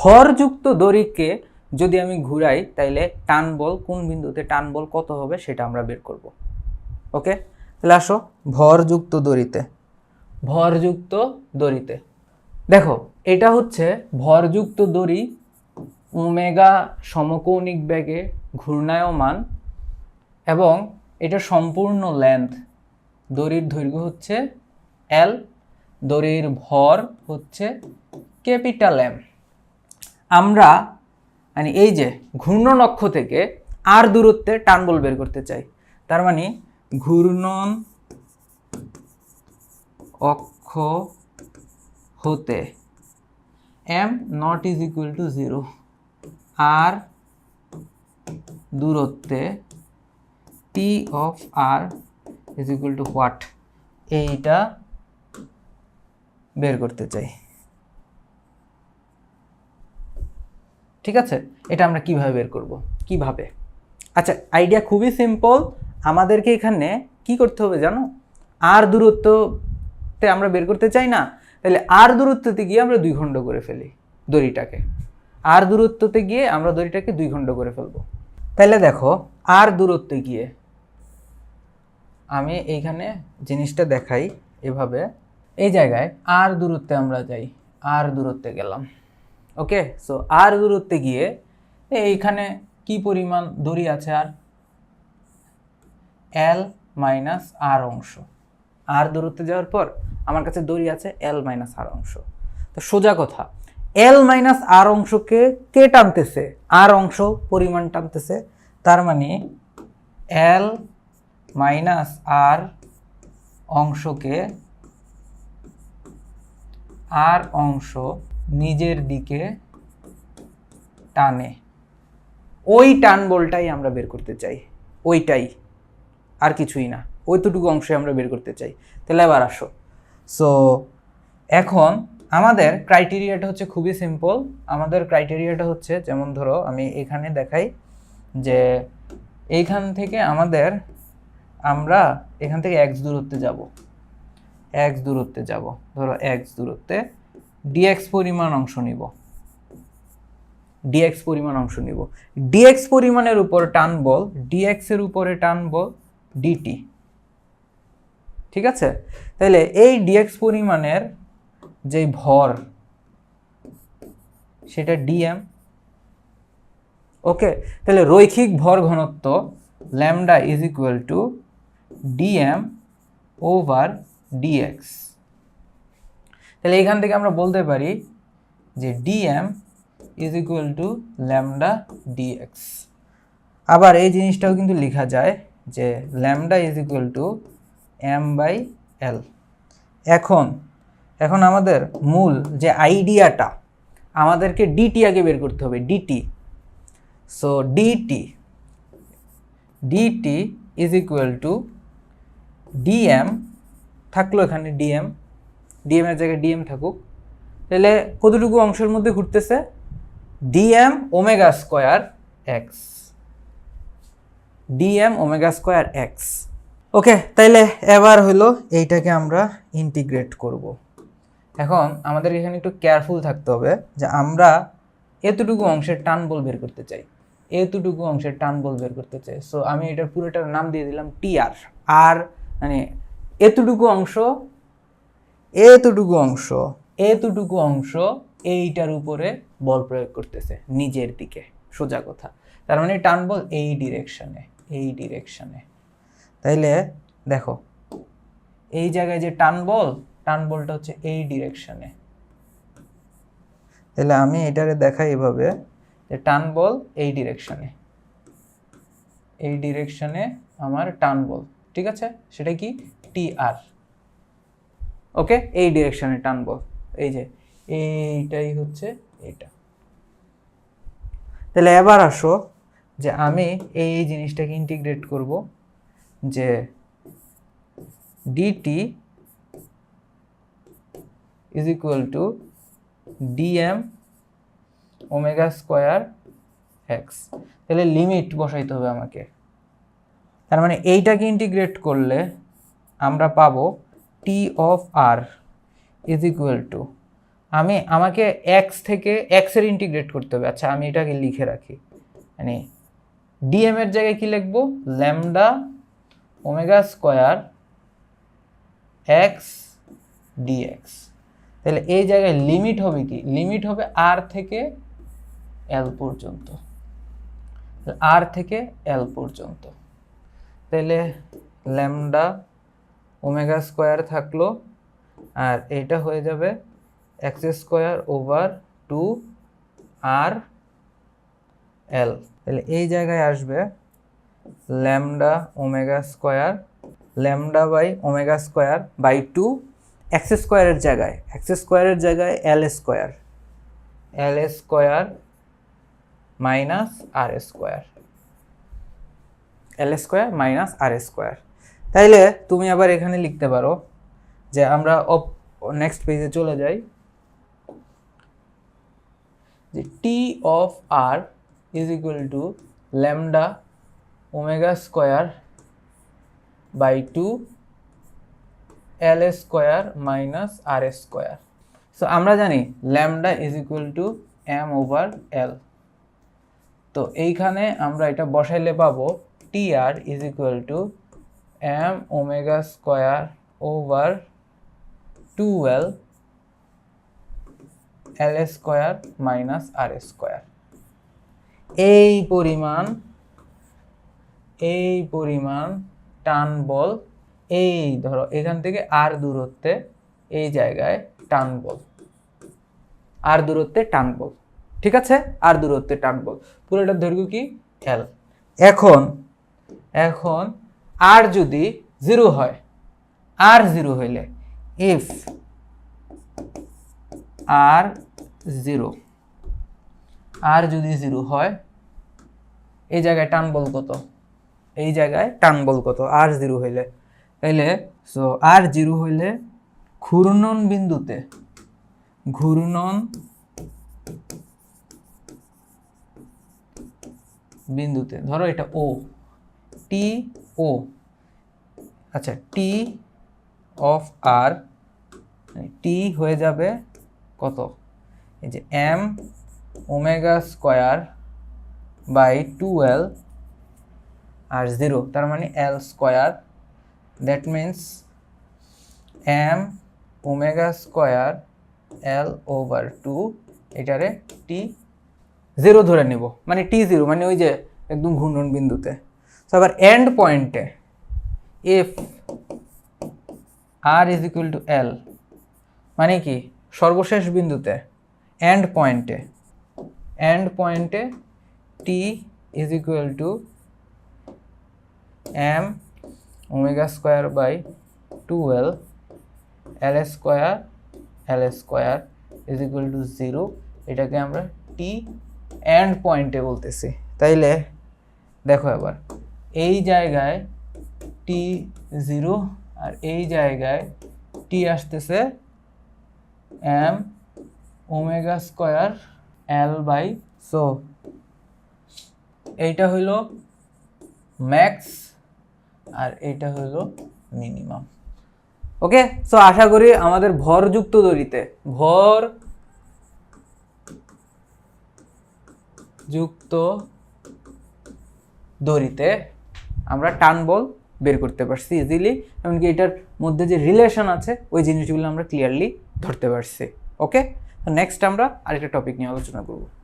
ভরযুক্ত দড়িকে যদি আমি ঘুরাই তাইলে টান বল কোন বিন্দুতে টান বল কত হবে সেটা আমরা বের করব। ওকে, তাহলে আসো ভরযুক্ত দড়িতে দেখো এটা হচ্ছে ভরযুক্ত দড়ি ওমেগা সমকৌণিক বেগে ঘূর্ণায়মান এবং এটা সম্পূর্ণ লেন্থ, দড়ির দৈর্ঘ্য হচ্ছে এল, দড়ির ভর হচ্ছে ক্যাপিটাল এম। আমরা মানে এই যে ঘূর্ণন অক্ষ থেকে আর দূরত্বে টান বল বের করতে চাই, তার মানে ঘূর্ণন অক্ষ হতে M naught is equal to 0 আর দূরত্বে T of R is equal to what, এইটা বের করতে চাই। ঠিক আছে, এটা আমরা কিভাবে বের করব, কিভাবে? আচ্ছা, আইডিয়া খুবই সিম্পল। আমাদেরকে এখানে কি করতে হবে জানো? আর দূরত্বতে আমরা বের করতে চাই না, তাহলে আর দূরত্বতে গিয়ে আমরা 2 খণ্ড করে ফেলি দড়িটাকে। আর দূরত্বতে গিয়ে আমরা দড়িটাকে 2 খণ্ড করে ফেলবো। তাহলে দেখো আর দূরত্বে গিয়ে আমি এইখানে জিনিসটা দেখাই এভাবে, এই জায়গায় আর দূরত্বে আমরা যাই, আর দূরত্বে গেলাম। ওকে, সো আর দূরত্বে গিয়ে এইখানে কি পরিমাণ দড়ি আছে? আর এল মাইনাস আর অংশ। আর দূরত্বে যাওয়ার পর আমার কাছে দড়ি আছে এল মাইনাস আর অংশ। তো সোজা কথা, এল মাইনাস আর অংশকে কে টানতেছে? আর অংশ পরিমাণ টানতেছে। তার মানে এল মাইনাস আর অংশকে আর অংশ নিজের দিকে টানে। ওই টান বলটাই আমরা বের করতে চাই, ওইটাই, আর কিছুই না। ওইটুকু অংশে আমরা বের করতে চাই। তাহলে এবার আসো, সো এখন আমাদের ক্রাইটেরিয়াটা হচ্ছে খুবই সিম্পল। আমাদের ক্রাইটেরিয়াটা হচ্ছে, যেমন ধরো আমি এখানে দেখাই যে এইখান থেকে আমরা এখান থেকে এক্স দূরত্বে যাব, ধরো এক্স দূরত্বে ডিএক্স পরিমাণ অংশ নিব, ডিএক্স পরিমাণের উপর টান বল, ডিএক্স এর উপরে টান বল ডিটি। ঠিক আছে, তাহলে এই ডিএক্স পরিমাণের যে ভর সেটা ডিএম। ওকে, তাহলে রৈখিক ভর ঘনত্ব lambda is equal to dm over dx. তাহলে এখান থেকে আমরা বলতে পারি যে dm is equal to lambda dx. আবার এই জিনিসটাও কিন্তু লেখা যায় যে lambda is equal to m by l. এখন আমাদের মূল যে আইডিয়াটা, আমাদেরকে ডিটি আগে বের করতে হবে, dt. So dt is equal to dm, থাকলো এখানে ডিএম এর জায়গায় ডিএম থাকুক। তাহলে কতটুকু অংশের মধ্যে ঘুরতেছে? Dm omega square x, dm omega square x. Okay, তাইলে এবার হলো এইটাকে আমরা ইন্টিগ্রেট করব। এখন আমাদের এখানে একটু কেয়ারফুল থাকতে হবে যে আমরা এতটুকু অংশের টান বল বের করতে চাই, সো আমি এটার পুরোটার নাম দিয়ে দিলাম টিআর। আর মানে এতটুকু অংশ এইটার উপরে বল প্রয়োগ করতেছে নিজের দিকে, সোজা কথা। তার মানে টান বল এই ডিরেকশনে। তাইলে দেখো এই জায়গায় যে টান বলটা হচ্ছে এই ডিরেকশনে। তাহলে আমি এটারে দেখাই এভাবে যে টান বল এই ডিরেকশনে আমার টান বল, ঠিক আছে, সেটা কি টিআর। ওকে, এই ডিরেকশনে টান বল, এই যে এইটাই হচ্ছে এটা। তাহলে এবার আসো যে আমি এই জিনিসটাকে ইন্টিগ্রেট করব, যে dt is equal to dm omega square x. তাহলে লিমিট বসাইতে হবে আমাকে। তার মানে এইটাকে ইন্টিগ্রেট করলে আমরা পাবো T of R is equal to, আমাকে এক্স থেকে এক্স এর ইন্টিগ্রেট করতে হবে। আচ্ছা আমি এটাকে লিখে রাখি, মানে ডিএম এর জায়গায় কি লিখবো, lambda omega square x dx. তাহলে এই জায়গায় লিমিট হবে কি, লিমিট হবে আর থেকে এল পর্যন্ত, আর থেকে এল পর্যন্ত। তাহলে ল্যামডা ওমেগা স্কোয়ার থাকলো, আর এটা হয়ে যাবে x square over 2 r l. তাহলে এই জায়গায় আসবে lambda omega square, lambda by omega square by 2 x স্কোয়ারের জায়গায়, এক্স স্কোয়ারের জায়গায় l square, l square minus আর স্কোয়ার, এল স্কোয়ার মাইনাস আর স্কোয়ার। তাইলে তুমি আবার এখানে লিখতে পারো যে আমরা নেক্সট পেজে চলে যাই, যে T of R is equal to lambda omega square by 2 L square minus R square. So আমরা জানি lambda is equal to M over L. তো এইখানে আমরা এটা বসাইলে পাবো T R is equal to M omega square over 2l L square minus R square. এই পরিমাণ টান বল, এই ধরো এখান থেকে আর দূরত্বে, এই জায়গায় টান বল, আর দূরত্বে টান বল, ঠিক আছে, আর দূরত্বে টান বল, পুরোটার দৈর্ঘ্য কি এল। এখন আর যদি 0 হয়, আর 0 হইলে ইফ আর 0, আর যদি 0 হয়, এই জায়গায় টান বল কত, এই জায়গায় টান বল কত আর 0 হইলে। তাইলে সো আর 0 হইলে ঘূর্ণন বিন্দুতে, ধরো এটা ও, টি ও, আচ্ছা টি অফ আর, টি হয়ে যাবে কত, এই যে M omega square by 2l আর 0, তার মানে L square, that means M omega square L over 2, এটারে টি 0 ধরে নেব, মানে টি 0 মানে ওই যে একদম ঘূর্ণন বিন্দুতে। তো আবার এন্ড পয়েন্টে if R is equal to L, মানে কি সর্বশেষ বিন্দুতে, এন্ড পয়েন্টে T is equal to M omega square by 2l L square is equal to 0, এটাকে আমরা টি এন্ড পয়েন্টে বলতেছি। তাইলে দেখো এবার এই জায়গায় টি 0 আর এই জায়গায় টি আসতেছে m omega square l by, so এইটা হইল ম্যাক্স আর এইটা হইল মিনিমাম। ওকে, সো আশা করি আমাদের ভরযুক্ত দড়িতে আমরা টান বল বের করতে পারছি ইজিলি, এমনকি এটার মধ্যে যে রিলেশন আছে ওই জিনিসগুলো আমরা ক্লিয়ারলি ধরতে পারছি। ওকে, নেক্সট আমরা আরেকটা টপিক নিয়ে আলোচনা করব।